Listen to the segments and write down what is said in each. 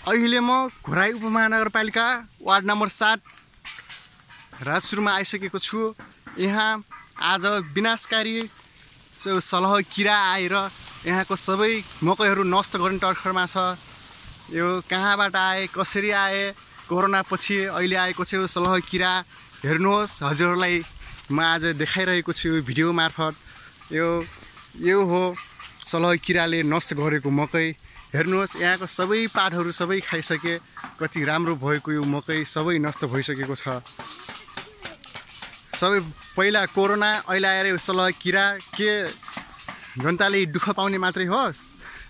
अहिले म घोराई उपमहानगरपालिका वार्ड नम्बर 7 राजपुरमा आइसकेको छु। यहाँ आज विनाशकारी सलह किरा आएर यहाँको सबै मकैहरू नष्ट गर्ने टर्खरमा छ। यो कहाँबाट आए, कसरी आए, कोरोना पछि अहिले आएको छ सलह किरा। हेर्नुहोस्, हजुरहरूलाई म आज देखाइरहेको छु यो भिडियो मार्फत। यो हो सलह किराले नष्ट गरेको मकै। हेर्नुहोस्, यहाँको सबै पातहरू सबै खाइसके। कति राम्रो भएको यो मकै सबै नष्ट भइसकेको छ। सबै पहिला कोरोना, अहिले आएर यो सलह किरा के जनताले दुःख पाउने मात्रै होस्,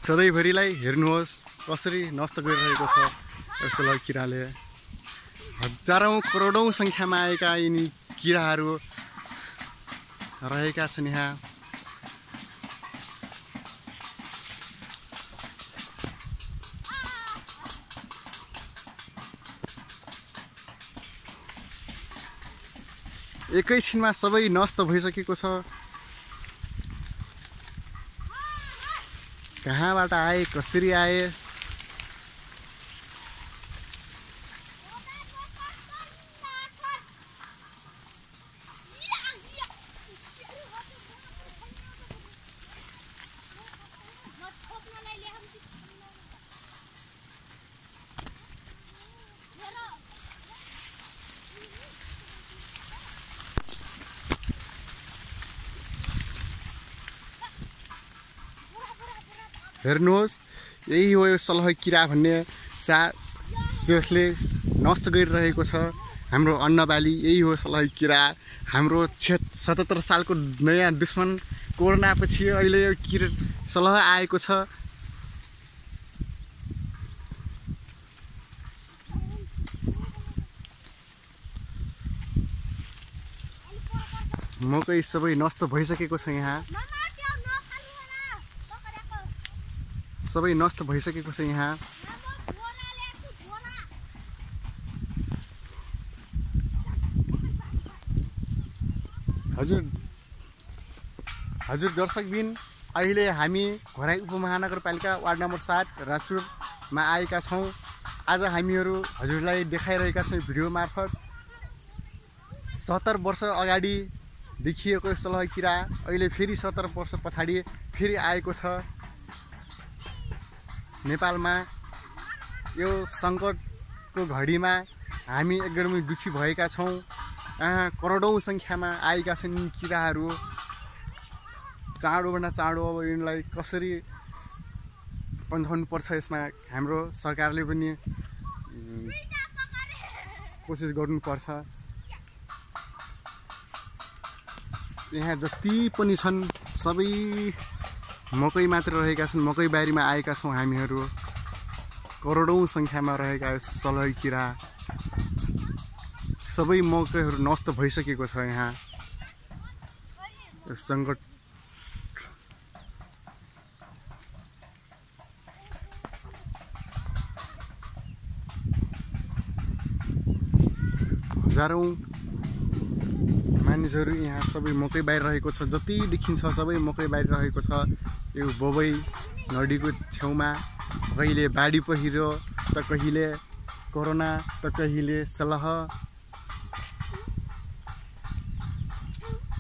सधैँभरिलाई हेर्नुहोस् कसरी नष्ट गरिरहेको छ यो सलह किराले। हजारौँ करोडौँ सङ्ख्यामा आएका यिनी किराहरू रहेका छन् यहाँ। एकैछिनमा सबै नष्ट भइसकेको छ। कहाँबाट आए, कसरी आए, हेर्नुहोस्, यही हो यो सलह किरा भन्ने जसले नष्ट गरिरहेको छ हाम्रो अन्नबाली। यही हो सलह किरा, हाम्रो 77 सालको नयाँ दुश्मन। कोरोना पछि अहिले यो किरा सलह आएको छ। मकै सबै नष्ट भइसकेको छ। यहाँ सबै नष्ट भइसकेको छ। यहाँ हजुर दर्शकबिन, अहिले हामी घोराई उपमहानगरपालिका वार्ड नम्बर 7 राजपुरमा आएका छौँ। आज हामीहरू हजुरलाई देखाइरहेका छौँ भिडियो मार्फत। 70 वर्ष अगाडि देखिएको सलह किरा अहिले फेरि 70 वर्ष पछाडि फेरि आएको छ नेपालमा। यो सङ्कटको घडीमा हामी एकदमै दुःखी भएका छौँ। करोडौँ सङ्ख्यामा आएका छन् यी किराहरू। चाँडोभन्दा चाँडो अब यिनलाई कसरी पन्छाउनु पर्छ, यसमा हाम्रो सरकारले पनि कोसिस गर्नुपर्छ। यहाँ जति पनि छन् सबै मकै मात्र रहेका छन्। मकै बारीमा आएका छौँ हामीहरू। करोडौँ सङ्ख्यामा रहेका सलह किरा सबै मकैहरू नष्ट भइसकेको छ। यहाँ सङ्कट हजारौँ मानिसहरू यहाँ सबै मकै बारिरहेको छ। जति देखिन्छ सबै मकै बारिरहेको छ। यो बोबई नदीको छेउमा कहिले बाढी पहिरो, त कहिले कोरोना, त कहिले सलह।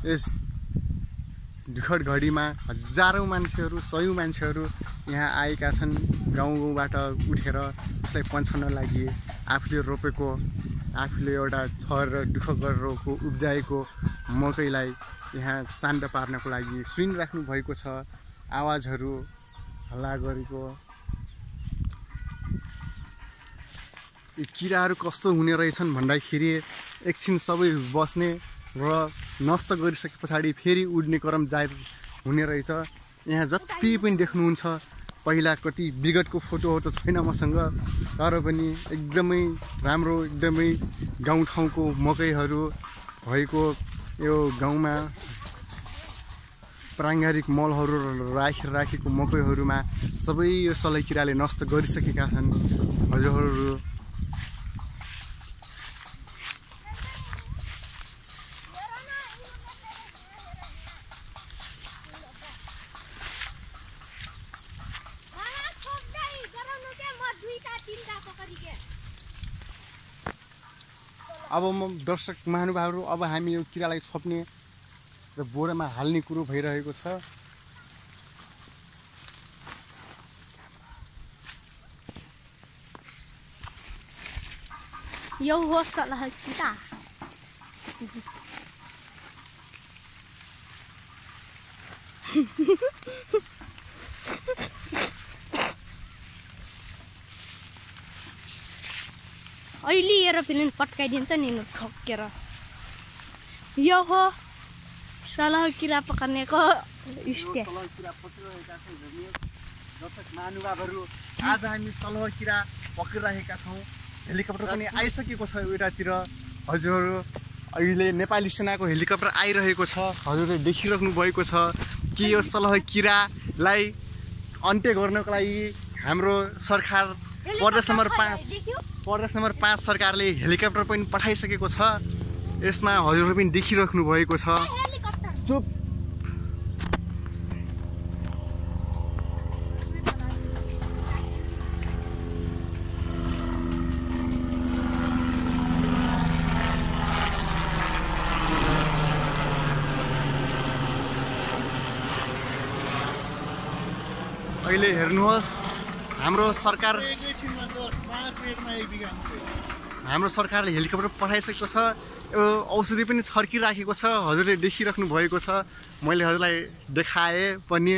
यस दुःखद घडीमा हजारौँ मान्छेहरू, सयौँ मान्छेहरू यहाँ आएका छन् गाउँबाट उठेर यसलाई पन्छाउन लागि। आफूले रोपेको, आफूले एउटा छर दुःख गरेर उब्जाएको मकैलाई यहाँ शान्त पार्नको लागि सुनिराख्नु भएको छ। आवाजहरू हल्ला गरेको। यी किराहरू कस्तो हुने रहेछन् भन्दाखेरि एकछिन सबै बस्ने र नष्ट गरिसके पछाडि फेरि उड्ने क्रम जारी हुने रहेछ। यहाँ जति पनि देख्नुहुन्छ, पहिला कति विगतको फोटोहरू त छैन मसँग, तर पनि एकदमै राम्रो, एकदमै गाउँठाउँको मकैहरू भएको यो गाउँमा प्राङ्गारिक मलहरू राखेको मकैहरूमा सबै यो सलह किराले नष्ट गरिसकेका छन्। हजुरहरू अब दर्शक महानुभावहरू अब हामी यो किरालाई छोप्ने र बोरामा हाल्ने कुरो भइरहेको छ। यो हो सलह किरा। अहिले हेर फिल्म पट्काइदिन्छ नि ठोकेर। यो हो सलह किरा पकाउनेको स्टे। दर्शक महानुभावहरू आज हामी सलह किरा पक्रिरहेका छौँ। हेलिकप्टर पनि आइसकेको छ यतातिर। हजुरहरू अहिले नेपाली सेनाको हेलिकप्टर आइरहेको छ। हजुरले देखिराख्नु भएको छ कि यो सलह किरालाई अन्त्य गर्नको लागि हाम्रो सरकार प्रदेश नम्बर 5 सरकारले हेलिकप्टर पनि पठाइसकेको छ। यसमा हजुरहरू पनि देखिराख्नु भएको छ। चुप। अहिले हेर्नुहोस् हाम्रो सरकारले हेलिकप्टर पठाइसकेको छ। यो औषधि पनि छर्किराखेको छ। हजुरले देखिराख्नु भएको छ। मैले हजुरलाई देखाएँ पनि।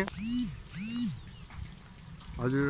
हजुर